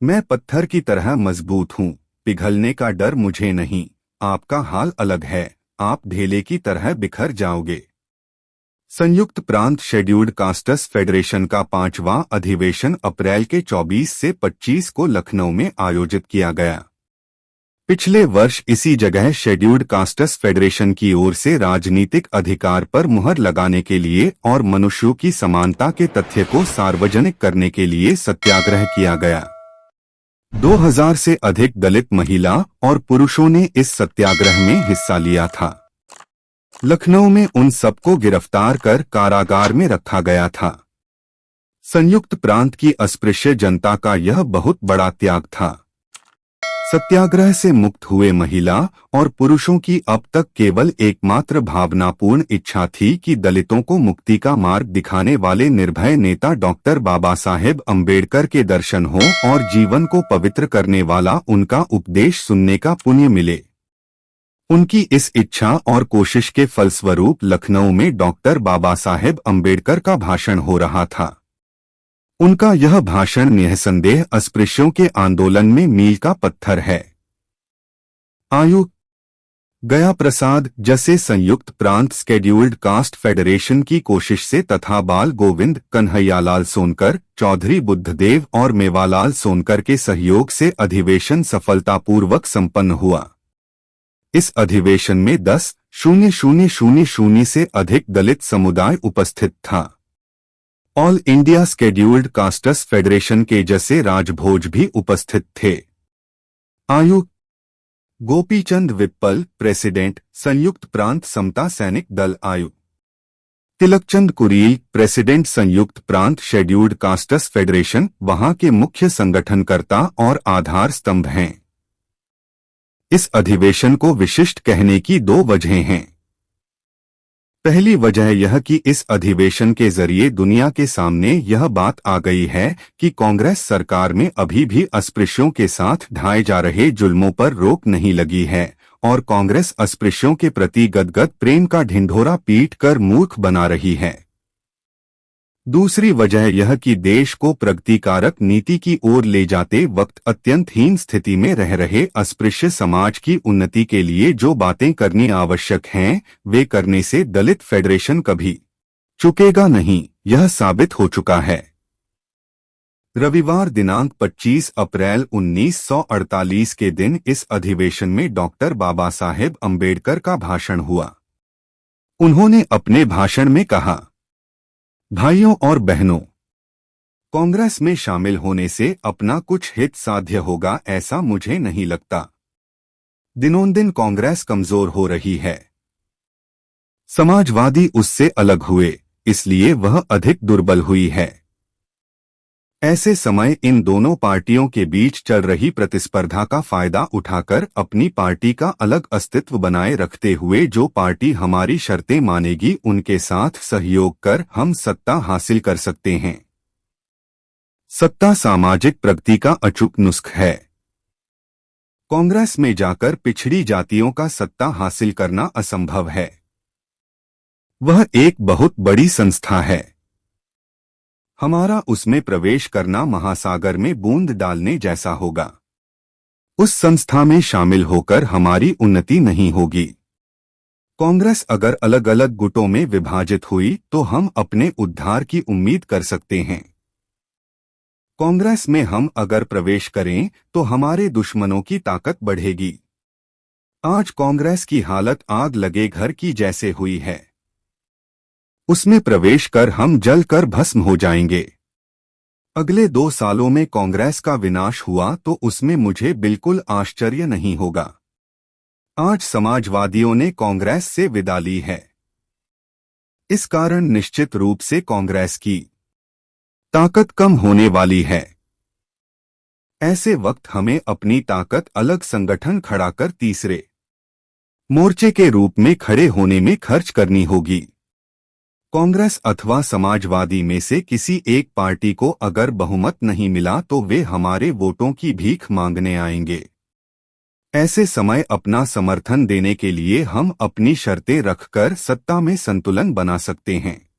मैं पत्थर की तरह मजबूत हूँ, पिघलने का डर मुझे नहीं। आपका हाल अलग है, आप ढेले की तरह बिखर जाओगे। संयुक्त प्रांत शेड्यूल्ड कास्ट्स फेडरेशन का 5वां अधिवेशन अप्रैल के 24 से 25 को लखनऊ में आयोजित किया गया। पिछले वर्ष इसी जगह शेड्यूल्ड कास्ट्स फेडरेशन की ओर से राजनीतिक अधिकार पर मुहर लगाने के लिए और मनुष्यों की समानता के तथ्य को सार्वजनिक करने के लिए सत्याग्रह किया गया। 2000 से अधिक दलित महिला और पुरुषों ने इस सत्याग्रह में हिस्सा लिया था। लखनऊ में उन सबको गिरफ्तार कर कारागार में रखा गया था। संयुक्त प्रांत की अस्पृश्य जनता का यह बहुत बड़ा त्याग था। सत्याग्रह से मुक्त हुए महिला और पुरुषों की अब तक केवल एकमात्र भावनापूर्ण इच्छा थी कि दलितों को मुक्ति का मार्ग दिखाने वाले निर्भय नेता डॉक्टर बाबा साहेब अम्बेडकर के दर्शन हो और जीवन को पवित्र करने वाला उनका उपदेश सुनने का पुण्य मिले। उनकी इस इच्छा और कोशिश के फलस्वरूप लखनऊ में डॉक्टर बाबा साहेब अम्बेडकर का भाषण हो रहा था। उनका यह भाषण निःसंदेह अस्पृश्यों के आंदोलन में मील का पत्थर है। आयु गया प्रसाद जैसे संयुक्त प्रांत शेड्यूल्ड कास्ट फेडरेशन की कोशिश से तथा बाल गोविंद, कन्हैयालाल सोनकर, चौधरी बुद्धदेव और मेवालाल सोनकर के सहयोग से अधिवेशन सफलतापूर्वक संपन्न हुआ। इस अधिवेशन में 10,000 से अधिक दलित समुदाय उपस्थित था। All India scheduled castes federation के जैसे राजभोज भी उपस्थित थे। आयु गोपीचंद विप्पल, प्रेसिडेंट, संयुक्त प्रांत समता सैनिक दल। आयु तिलकचंद कुरील, प्रेसिडेंट, संयुक्त प्रांत शेड्यूल्ड कास्ट्स फेडरेशन, वहां के मुख्य संगठनकर्ता और आधार स्तंभ हैं। इस अधिवेशन को विशिष्ट कहने की दो वजहें हैं। पहली वजह यह कि इस अधिवेशन के जरिए दुनिया के सामने यह बात आ गई है कि कांग्रेस सरकार में अभी भी अस्पृश्यों के साथ ढाए जा रहे जुल्मों पर रोक नहीं लगी है और कांग्रेस अस्पृश्यों के प्रति गदगद प्रेम का ढिंढोरा पीट कर मूर्ख बना रही है। दूसरी वजह यह कि देश को प्रगतिकारक नीति की ओर ले जाते वक्त अत्यंत हीन स्थिति में रह रहे अस्पृश्य समाज की उन्नति के लिए जो बातें करनी आवश्यक हैं, वे करने से दलित फेडरेशन कभी चुकेगा नहीं, यह साबित हो चुका है। रविवार दिनांक 25 अप्रैल 1948 के दिन इस अधिवेशन में डॉक्टर बाबा साहेब अम्बेडकर का भाषण हुआ। उन्होंने अपने भाषण में कहा, भाइयों और बहनों, कांग्रेस में शामिल होने से अपना कुछ हित साध्य होगा ऐसा मुझे नहीं लगता। दिनोंदिन कांग्रेस कमजोर हो रही है। समाजवादी उससे अलग हुए, इसलिए वह अधिक दुर्बल हुई है। ऐसे समय इन दोनों पार्टियों के बीच चल रही प्रतिस्पर्धा का फायदा उठाकर अपनी पार्टी का अलग अस्तित्व बनाए रखते हुए जो पार्टी हमारी शर्तें मानेगी उनके साथ सहयोग कर हम सत्ता हासिल कर सकते हैं। सत्ता सामाजिक प्रगति का अचूक नुस्ख है। कांग्रेस में जाकर पिछड़ी जातियों का सत्ता हासिल करना असंभव है। वह एक बहुत बड़ी संस्था है। हमारा उसमें प्रवेश करना महासागर में बूंद डालने जैसा होगा। उस संस्था में शामिल होकर हमारी उन्नति नहीं होगी। कांग्रेस अगर अलग अलग गुटों में विभाजित हुई तो हम अपने उद्धार की उम्मीद कर सकते हैं। कांग्रेस में हम अगर प्रवेश करें तो हमारे दुश्मनों की ताकत बढ़ेगी। आज कांग्रेस की हालत आग लगे घर की जैसे हुई है। उसमें प्रवेश कर हम जल कर भस्म हो जाएंगे। अगले 2 सालों में कांग्रेस का विनाश हुआ तो उसमें मुझे बिल्कुल आश्चर्य नहीं होगा। आज समाजवादियों ने कांग्रेस से विदा ली है। इस कारण निश्चित रूप से कांग्रेस की ताकत कम होने वाली है। ऐसे वक्त हमें अपनी ताकत अलग संगठन खड़ा कर तीसरे मोर्चे के रूप में खड़े होने में खर्च करनी होगी। कांग्रेस अथवा समाजवादी में से किसी एक पार्टी को अगर बहुमत नहीं मिला तो वे हमारे वोटों की भीख मांगने आएंगे। ऐसे समय अपना समर्थन देने के लिए हम अपनी शर्तें रखकर सत्ता में संतुलन बना सकते हैं।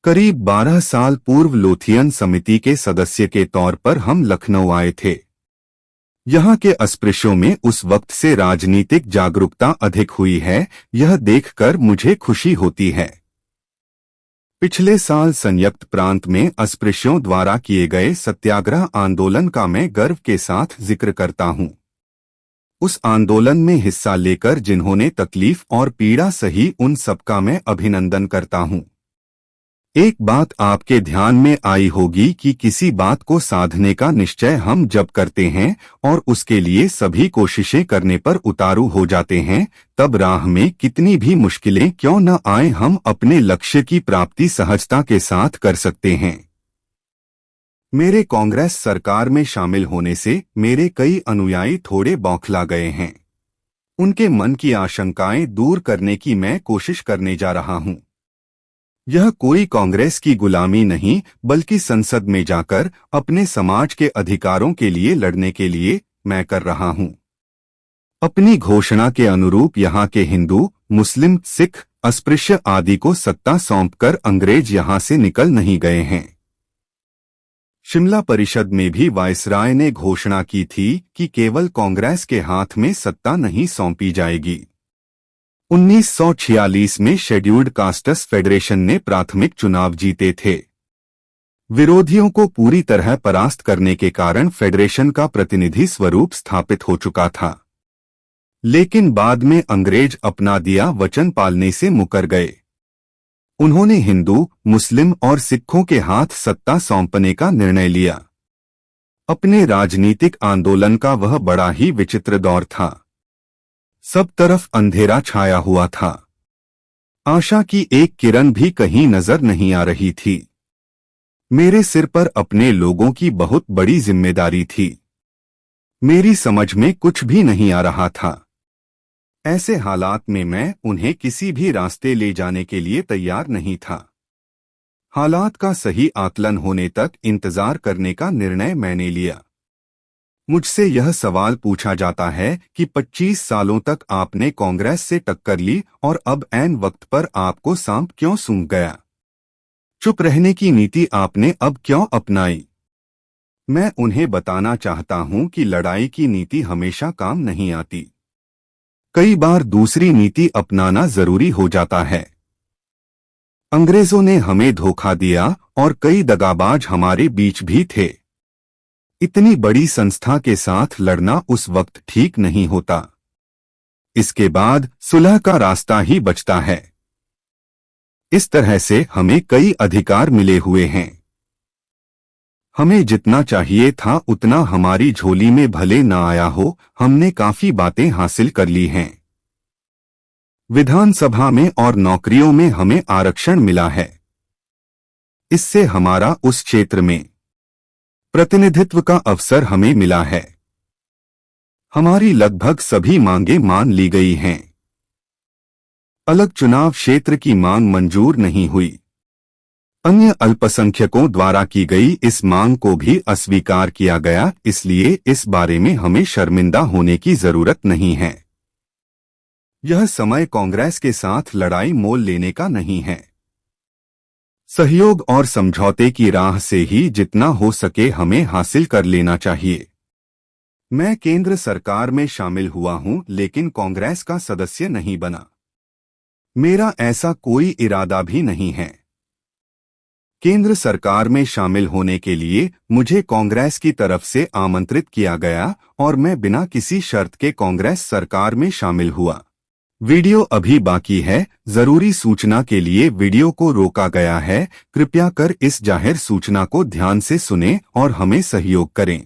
करीब 12 साल पूर्व लोथियन समिति के सदस्य के तौर पर हम लखनऊ आए थे। यहाँ के अस्पृश्यों में उस वक्त से राजनीतिक जागरूकता अधिक हुई है, यह देखकर मुझे खुशी होती है। पिछले साल संयुक्त प्रांत में अस्पृश्यों द्वारा किए गए सत्याग्रह आंदोलन का मैं गर्व के साथ जिक्र करता हूँ। उस आंदोलन में हिस्सा लेकर जिन्होंने तकलीफ और पीड़ा सही, उन सबका मैं अभिनंदन करता हूँ। एक बात आपके ध्यान में आई होगी कि किसी बात को साधने का निश्चय हम जब करते हैं और उसके लिए सभी कोशिशें करने पर उतारू हो जाते हैं, तब राह में कितनी भी मुश्किलें क्यों न आए, हम अपने लक्ष्य की प्राप्ति सहजता के साथ कर सकते हैं। मेरे कांग्रेस सरकार में शामिल होने से मेरे कई अनुयायी थोड़े बौखला गए हैं। उनके मन की आशंकाएं दूर करने की मैं कोशिश करने जा रहा हूं। यह कोई कांग्रेस की गुलामी नहीं, बल्कि संसद में जाकर अपने समाज के अधिकारों के लिए लड़ने के लिए मैं कर रहा हूं। अपनी घोषणा के अनुरूप यहाँ के हिंदू, मुस्लिम, सिख, अस्पृश्य आदि को सत्ता सौंपकर अंग्रेज यहाँ से निकल नहीं गए हैं। शिमला परिषद में भी वायसराय ने घोषणा की थी कि केवल कांग्रेस के हाथ में सत्ता नहीं सौंपी जाएगी। 1946 में शेड्यूल्ड कास्ट्स फेडरेशन ने प्राथमिक चुनाव जीते थे। विरोधियों को पूरी तरह परास्त करने के कारण फेडरेशन का प्रतिनिधि स्वरूप स्थापित हो चुका था, लेकिन बाद में अंग्रेज अपना दिया वचन पालने से मुकर गए। उन्होंने हिंदू, मुस्लिम और सिखों के हाथ सत्ता सौंपने का निर्णय लिया। अपने राजनीतिक आंदोलन का वह बड़ा ही विचित्र दौर था। सब तरफ अंधेरा छाया हुआ था। आशा की एक किरण भी कहीं नजर नहीं आ रही थी। मेरे सिर पर अपने लोगों की बहुत बड़ी जिम्मेदारी थी। मेरी समझ में कुछ भी नहीं आ रहा था। ऐसे हालात में मैं उन्हें किसी भी रास्ते ले जाने के लिए तैयार नहीं था। हालात का सही आकलन होने तक इंतजार करने का निर्णय मैंने लिया। मुझसे यह सवाल पूछा जाता है कि 25 सालों तक आपने कांग्रेस से टक्कर ली और अब ऐन वक्त पर आपको सांप क्यों सूंघ गया? चुप रहने की नीति आपने अब क्यों अपनाई? मैं उन्हें बताना चाहता हूं कि लड़ाई की नीति हमेशा काम नहीं आती। कई बार दूसरी नीति अपनाना जरूरी हो जाता है। अंग्रेजों ने हमें धोखा दिया और कई दगाबाज हमारे बीच भी थे। इतनी बड़ी संस्था के साथ लड़ना उस वक्त ठीक नहीं होता। इसके बाद सुलह का रास्ता ही बचता है। इस तरह से हमें कई अधिकार मिले हुए हैं। हमें जितना चाहिए था उतना हमारी झोली में भले न आया हो, हमने काफी बातें हासिल कर ली हैं। विधानसभा में और नौकरियों में हमें आरक्षण मिला है। इससे हमारा उस क्षेत्र में प्रतिनिधित्व का अवसर हमें मिला है। हमारी लगभग सभी मांगें मान ली गई हैं। अलग चुनाव क्षेत्र की मांग मंजूर नहीं हुई। अन्य अल्पसंख्यकों द्वारा की गई इस मांग को भी अस्वीकार किया गया, इसलिए इस बारे में हमें शर्मिंदा होने की जरूरत नहीं है। यह समय कांग्रेस के साथ लड़ाई मोल लेने का नहीं है। सहयोग और समझौते की राह से ही जितना हो सके हमें हासिल कर लेना चाहिए। मैं केंद्र सरकार में शामिल हुआ हूं, लेकिन कांग्रेस का सदस्य नहीं बना। मेरा ऐसा कोई इरादा भी नहीं है। केंद्र सरकार में शामिल होने के लिए मुझे कांग्रेस की तरफ से आमंत्रित किया गया और मैं बिना किसी शर्त के कांग्रेस सरकार में शामिल हुआ। वीडियो अभी बाकी है। जरूरी सूचना के लिए वीडियो को रोका गया है। कृपया कर इस जाहिर सूचना को ध्यान से सुनें और हमें सहयोग करें।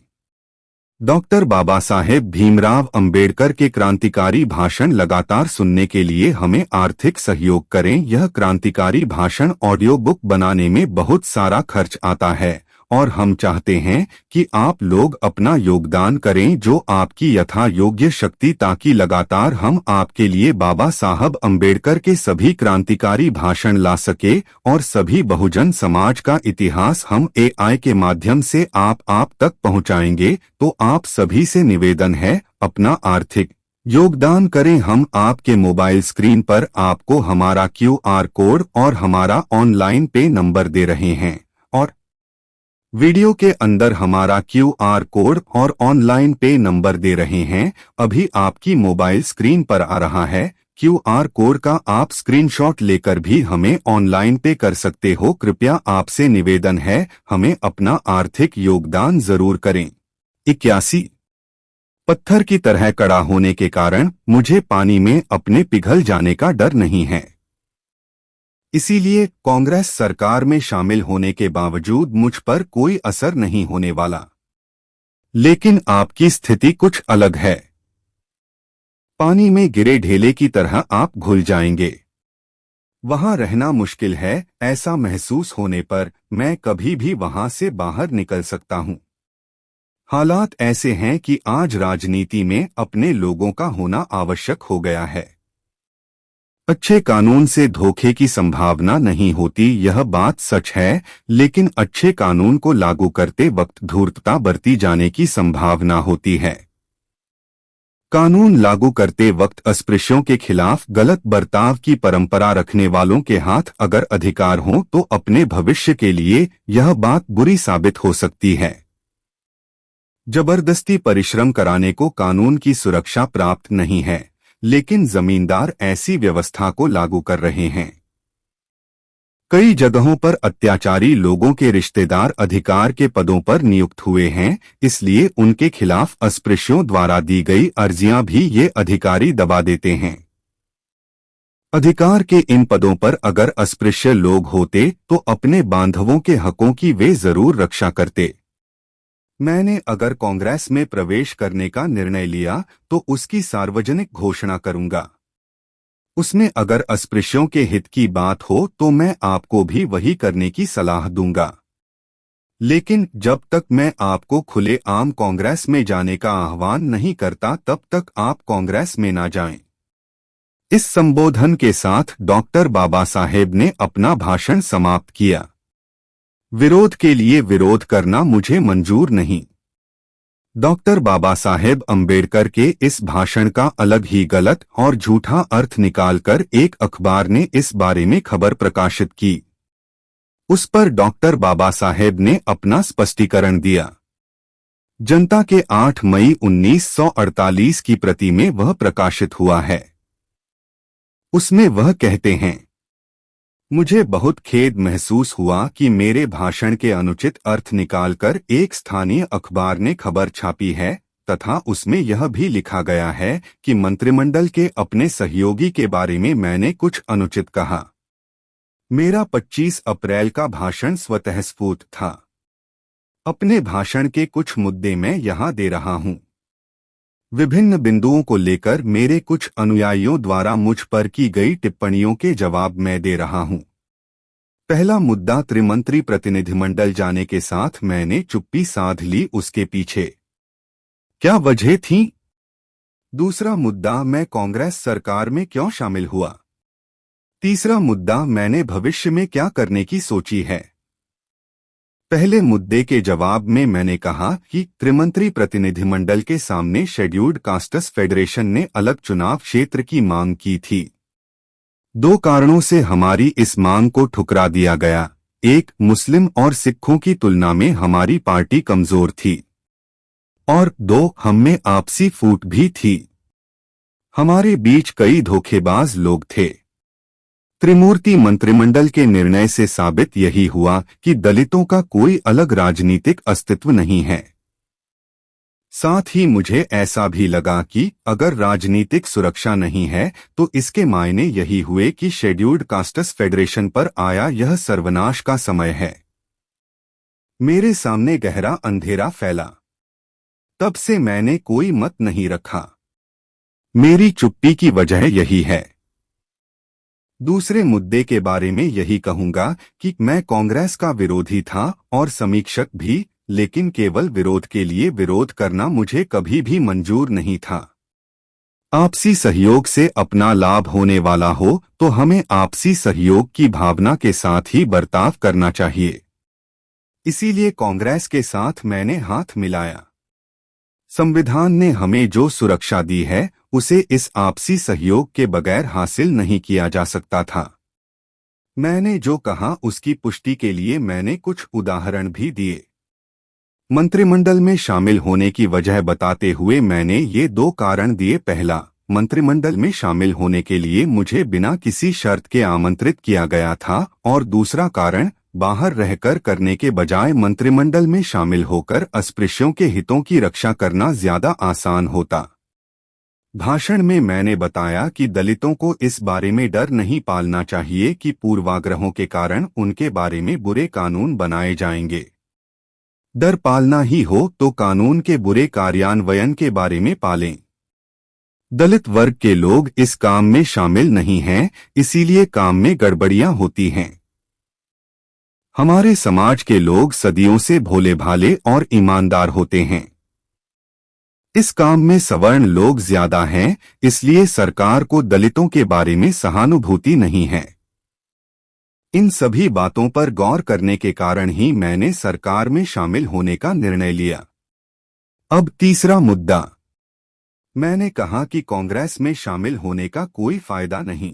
डॉक्टर बाबा साहेब भीमराव अंबेडकर के क्रांतिकारी भाषण लगातार सुनने के लिए हमें आर्थिक सहयोग करें। यह क्रांतिकारी भाषण ऑडियो बुक बनाने में बहुत सारा खर्च आता है और हम चाहते हैं कि आप लोग अपना योगदान करें जो आपकी यथा योग्य शक्ति, ताकि लगातार हम आपके लिए बाबा साहब अंबेडकर के सभी क्रांतिकारी भाषण ला सके और सभी बहुजन समाज का इतिहास हम AI के माध्यम से आप तक पहुंचाएंगे। तो आप सभी से निवेदन है, अपना आर्थिक योगदान करें। हम आपके मोबाइल स्क्रीन पर आपको हमारा क्यूआर कोड और हमारा ऑनलाइन पे नंबर दे रहे हैं और वीडियो के अंदर हमारा क्यूआर कोड और ऑनलाइन पे नंबर दे रहे हैं। अभी आपकी मोबाइल स्क्रीन पर आ रहा है क्यूआर कोड का। आप स्क्रीनशॉट लेकर भी हमें ऑनलाइन पे कर सकते हो। कृपया आपसे निवेदन है, हमें अपना आर्थिक योगदान जरूर करें। 81 पत्थर की तरह कड़ा होने के कारण मुझे पानी में अपने पिघल जाने का डर नहीं है। इसीलिए कांग्रेस सरकार में शामिल होने के बावजूद मुझ पर कोई असर नहीं होने वाला। लेकिन आपकी स्थिति कुछ अलग है। पानी में गिरे ढेले की तरह आप घुल जाएंगे। वहां रहना मुश्किल है। ऐसा महसूस होने पर मैं कभी भी वहां से बाहर निकल सकता हूं। हालात ऐसे हैं कि आज राजनीति में अपने लोगों का होना आवश्यक हो गया है। अच्छे कानून से धोखे की संभावना नहीं होती, यह बात सच है, लेकिन अच्छे कानून को लागू करते वक्त धूर्तता बरती जाने की संभावना होती है। कानून लागू करते वक्त अस्पृश्यों के खिलाफ गलत बर्ताव की परंपरा रखने वालों के हाथ अगर अधिकार हों तो अपने भविष्य के लिए यह बात बुरी साबित हो सकती है। जबरदस्ती परिश्रम कराने को कानून की सुरक्षा प्राप्त नहीं है, लेकिन जमींदार ऐसी व्यवस्था को लागू कर रहे हैं। कई जगहों पर अत्याचारी लोगों के रिश्तेदार अधिकार के पदों पर नियुक्त हुए हैं, इसलिए उनके खिलाफ अस्पृश्यों द्वारा दी गई अर्जियां भी ये अधिकारी दबा देते हैं। अधिकार के इन पदों पर अगर अस्पृश्य लोग होते तो अपने बांधवों के हकों की वे जरूर रक्षा करते। मैंने अगर कांग्रेस में प्रवेश करने का निर्णय लिया तो उसकी सार्वजनिक घोषणा करूंगा। उसमें अगर अस्पृश्यों के हित की बात हो तो मैं आपको भी वही करने की सलाह दूंगा। लेकिन जब तक मैं आपको खुले आम कांग्रेस में जाने का आह्वान नहीं करता तब तक आप कांग्रेस में ना जाएं। इस संबोधन के साथ डॉक्टर बाबा साहेब ने अपना भाषण समाप्त किया। विरोध के लिए विरोध करना मुझे मंजूर नहीं। डॉक्टर बाबा साहेब अंबेडकर के इस भाषण का अलग ही गलत और झूठा अर्थ निकालकर एक अखबार ने इस बारे में खबर प्रकाशित की। उस पर डॉक्टर बाबा साहेब ने अपना स्पष्टीकरण दिया। जनता के 8 मई 1948 की प्रति में वह प्रकाशित हुआ है। उसमें वह कहते हैं, मुझे बहुत खेद महसूस हुआ कि मेरे भाषण के अनुचित अर्थ निकालकर एक स्थानीय अखबार ने खबर छापी है तथा उसमें यह भी लिखा गया है कि मंत्रिमंडल के अपने सहयोगी के बारे में मैंने कुछ अनुचित कहा। मेरा 25 अप्रैल का भाषण स्वतःस्फूर्त था। अपने भाषण के कुछ मुद्दे मैं यहाँ दे रहा हूँ। विभिन्न बिंदुओं को लेकर मेरे कुछ अनुयायियों द्वारा मुझ पर की गई टिप्पणियों के जवाब मैं दे रहा हूं। पहला मुद्दा, त्रिमंत्री प्रतिनिधिमंडल जाने के साथ मैंने चुप्पी साध ली, उसके पीछे क्या वजह थी? दूसरा मुद्दा, मैं कांग्रेस सरकार में क्यों शामिल हुआ? तीसरा मुद्दा, मैंने भविष्य में क्या करने की सोची है? पहले मुद्दे के जवाब में मैंने कहा कि त्रिमंत्री प्रतिनिधिमंडल के सामने शेड्यूल्ड कास्ट्स फेडरेशन ने अलग चुनाव क्षेत्र की मांग की थी। 2 कारणों से हमारी इस मांग को ठुकरा दिया गया। 1, मुस्लिम और सिखों की तुलना में हमारी पार्टी कमजोर थी और 2, हममें आपसी फूट भी थी। हमारे बीच कई धोखेबाज लोग थे। त्रिमूर्ति मंत्रिमंडल के निर्णय से साबित यही हुआ कि दलितों का कोई अलग राजनीतिक अस्तित्व नहीं है। साथ ही मुझे ऐसा भी लगा कि अगर राजनीतिक सुरक्षा नहीं है तो इसके मायने यही हुए कि शेड्यूल्ड कास्ट्स फेडरेशन पर आया यह सर्वनाश का समय है। मेरे सामने गहरा अंधेरा फैला। तब से मैंने कोई मत नहीं रखा। मेरी चुप्पी की वजह यही है। दूसरे मुद्दे के बारे में यही कहूंगा कि मैं कांग्रेस का विरोधी था और समीक्षक भी, लेकिन केवल विरोध के लिए विरोध करना मुझे कभी भी मंजूर नहीं था। आपसी सहयोग से अपना लाभ होने वाला हो तो हमें आपसी सहयोग की भावना के साथ ही बर्ताव करना चाहिए। इसीलिए कांग्रेस के साथ मैंने हाथ मिलाया। संविधान ने हमें जो सुरक्षा दी है उसे इस आपसी सहयोग के बगैर हासिल नहीं किया जा सकता था। मैंने जो कहा उसकी पुष्टि के लिए मैंने कुछ उदाहरण भी दिए। मंत्रिमंडल में शामिल होने की वजह बताते हुए मैंने ये 2 कारण दिए। पहला, मंत्रिमंडल में शामिल होने के लिए मुझे बिना किसी शर्त के आमंत्रित किया गया था, और दूसरा कारण, बाहर रहकर करने के बजाय मंत्रिमंडल में शामिल होकर अस्पृश्यों के हितों की रक्षा करना ज्यादा आसान होता। भाषण में मैंने बताया कि दलितों को इस बारे में डर नहीं पालना चाहिए कि पूर्वाग्रहों के कारण उनके बारे में बुरे कानून बनाए जाएंगे। डर पालना ही हो तो कानून के बुरे कार्यान्वयन के बारे में पालें। दलित वर्ग के लोग इस काम में शामिल नहीं हैं, इसीलिए काम में गड़बड़ियां होती हैं। हमारे समाज के लोग सदियों से भोले भाले और ईमानदार होते हैं। इस काम में सवर्ण लोग ज्यादा हैं, इसलिए सरकार को दलितों के बारे में सहानुभूति नहीं है। इन सभी बातों पर गौर करने के कारण ही मैंने सरकार में शामिल होने का निर्णय लिया। अब तीसरा मुद्दा, मैंने कहा कि कांग्रेस में शामिल होने का कोई फायदा नहीं।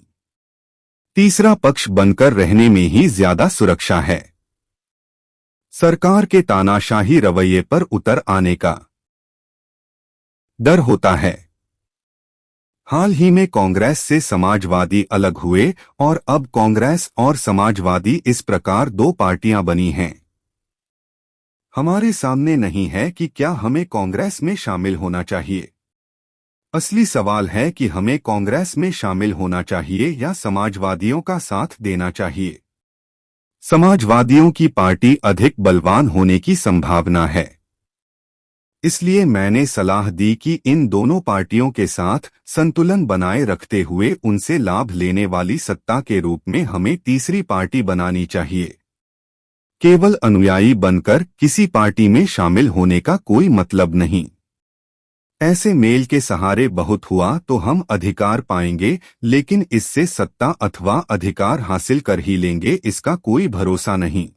तीसरा पक्ष बनकर रहने में ही ज्यादा सुरक्षा है। सरकार के तानाशाही रवैये पर उतर आने का डर होता है। हाल ही में कांग्रेस से समाजवादी अलग हुए और अब कांग्रेस और समाजवादी इस प्रकार 2 पार्टियां बनी हैं। हमारे सामने नहीं है कि क्या हमें कांग्रेस में शामिल होना चाहिए। असली सवाल है कि हमें कांग्रेस में शामिल होना चाहिए या समाजवादियों का साथ देना चाहिए। समाजवादियों की पार्टी अधिक बलवान होने की संभावना है, इसलिए मैंने सलाह दी कि इन दोनों पार्टियों के साथ संतुलन बनाए रखते हुए उनसे लाभ लेने वाली सत्ता के रूप में हमें तीसरी पार्टी बनानी चाहिए। केवल अनुयायी बनकर किसी पार्टी में शामिल होने का कोई मतलब नहीं। ऐसे मेल के सहारे बहुत हुआ तो हम अधिकार पाएंगे, लेकिन इससे सत्ता अथवा अधिकार हासिल कर ही लेंगे, इसका कोई भरोसा नहीं।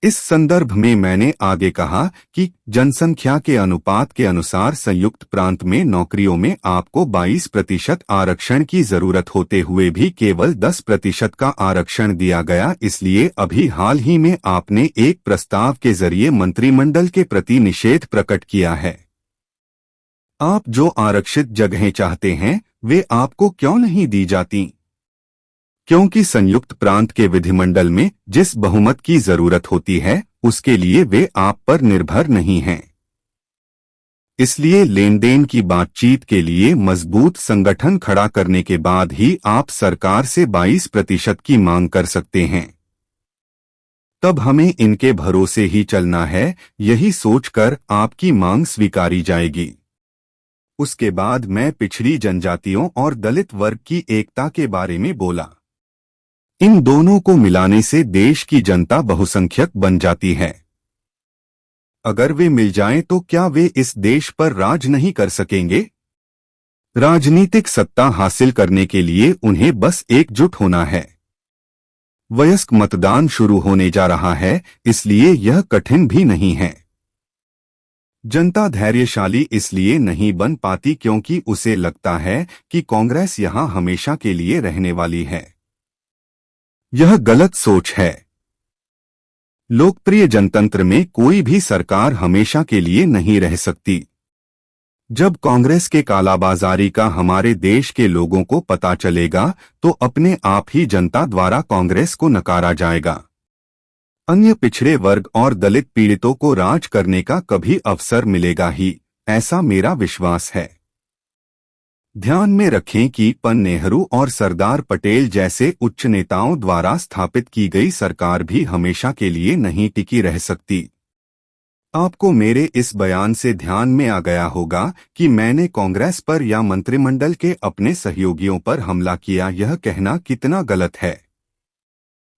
इस संदर्भ में मैंने आगे कहा कि जनसंख्या के अनुपात के अनुसार संयुक्त प्रांत में नौकरियों में आपको 22% आरक्षण की जरूरत होते हुए भी केवल 10% का आरक्षण दिया गया। इसलिए अभी हाल ही में आपने एक प्रस्ताव के जरिए मंत्रिमंडल के प्रति निषेध प्रकट किया है। आप जो आरक्षित जगहें चाहते हैं वे आपको क्यों नहीं दी जाती? क्योंकि संयुक्त प्रांत के विधिमंडल में जिस बहुमत की जरूरत होती है उसके लिए वे आप पर निर्भर नहीं हैं। इसलिए लेन देन की बातचीत के लिए मजबूत संगठन खड़ा करने के बाद ही आप सरकार से 22% की मांग कर सकते हैं। तब हमें इनके भरोसे ही चलना है, यही सोचकर आपकी मांग स्वीकारी जाएगी। उसके बाद मैं पिछड़ी जनजातियों और दलित वर्ग की एकता के बारे में बोला। इन दोनों को मिलाने से देश की जनता बहुसंख्यक बन जाती है। अगर वे मिल जाएं तो क्या वे इस देश पर राज नहीं कर सकेंगे? राजनीतिक सत्ता हासिल करने के लिए उन्हें बस एकजुट होना है। वयस्क मतदान शुरू होने जा रहा है, इसलिए यह कठिन भी नहीं है। जनता धैर्यशाली इसलिए नहीं बन पाती क्योंकि उसे लगता है कि कांग्रेस यहां हमेशा के लिए रहने वाली है। यह गलत सोच है। लोकप्रिय जनतंत्र में कोई भी सरकार हमेशा के लिए नहीं रह सकती। जब कांग्रेस के कालाबाजारी का हमारे देश के लोगों को पता चलेगा तो अपने आप ही जनता द्वारा कांग्रेस को नकारा जाएगा। अन्य पिछड़े वर्ग और दलित पीड़ितों को राज करने का कभी अवसर मिलेगा ही, ऐसा मेरा विश्वास है। ध्यान में रखें कि पन नेहरू और सरदार पटेल जैसे उच्च नेताओं द्वारा स्थापित की गई सरकार भी हमेशा के लिए नहीं टिकी रह सकती। आपको मेरे इस बयान से ध्यान में आ गया होगा कि मैंने कांग्रेस पर या मंत्रिमंडल के अपने सहयोगियों पर हमला किया। यह कहना कितना गलत है।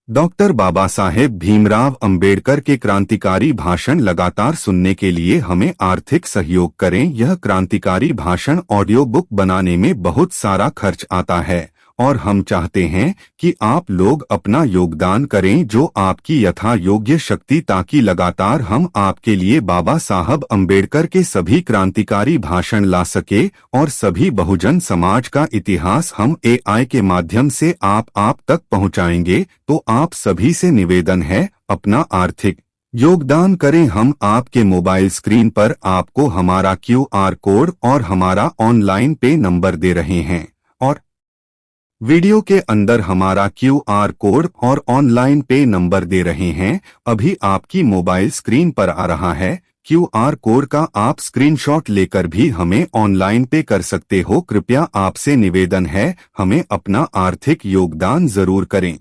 डॉक्टर बाबा साहेब भीमराव अंबेडकर के क्रांतिकारी भाषण लगातार सुनने के लिए हमें आर्थिक सहयोग करें। यह क्रांतिकारी भाषण ऑडियो बुक बनाने में बहुत सारा खर्च आता है और हम चाहते हैं कि आप लोग अपना योगदान करें जो आपकी यथा योग्य शक्ति, ताकि लगातार हम आपके लिए बाबा साहब अम्बेडकर के सभी क्रांतिकारी भाषण ला सके और सभी बहुजन समाज का इतिहास हम AI के माध्यम से आप तक पहुंचाएंगे। तो आप सभी से निवेदन है, अपना आर्थिक योगदान करें। हम आपके मोबाइल स्क्रीन पर आपको हमारा QR कोड और हमारा ऑनलाइन पे नंबर दे रहे हैं और वीडियो के अंदर हमारा QR कोड और ऑनलाइन पे नंबर दे रहे हैं। अभी आपकी मोबाइल स्क्रीन पर आ रहा है। QR कोड का आप स्क्रीनशॉट लेकर भी हमें ऑनलाइन पे कर सकते हो। कृपया आपसे निवेदन है, हमें अपना आर्थिक योगदान जरूर करें।